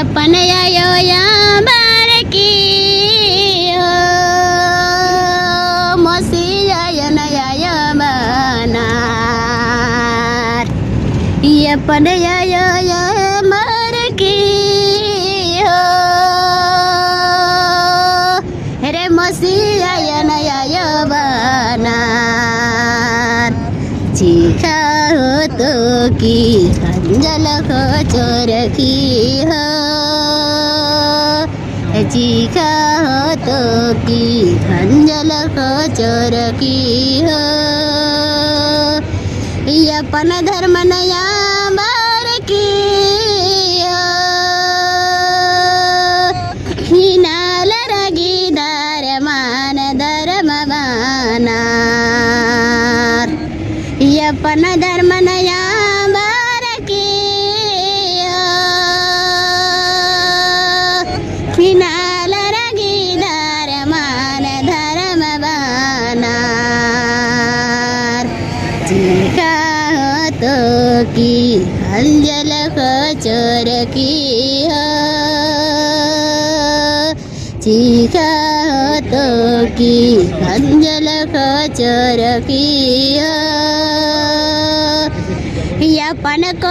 अपन आयो यार की मसी आयो नया मनार अपन आयो यार की रे मसी आयो नया बनार चीखा हो तो की खंजल हो चोर की हो चीखा हो तो की खंजल हो चोर की हो अपन धर्म नया बार की हिनाल रगीदार मान धर्म मानार अपन धर्म नया बार की हिनाल रगीदार मान धर्म बानार चीखा हो तो की अंजल को चोर की हो चीखा हो तो की अंजल को चोर की हो अपन को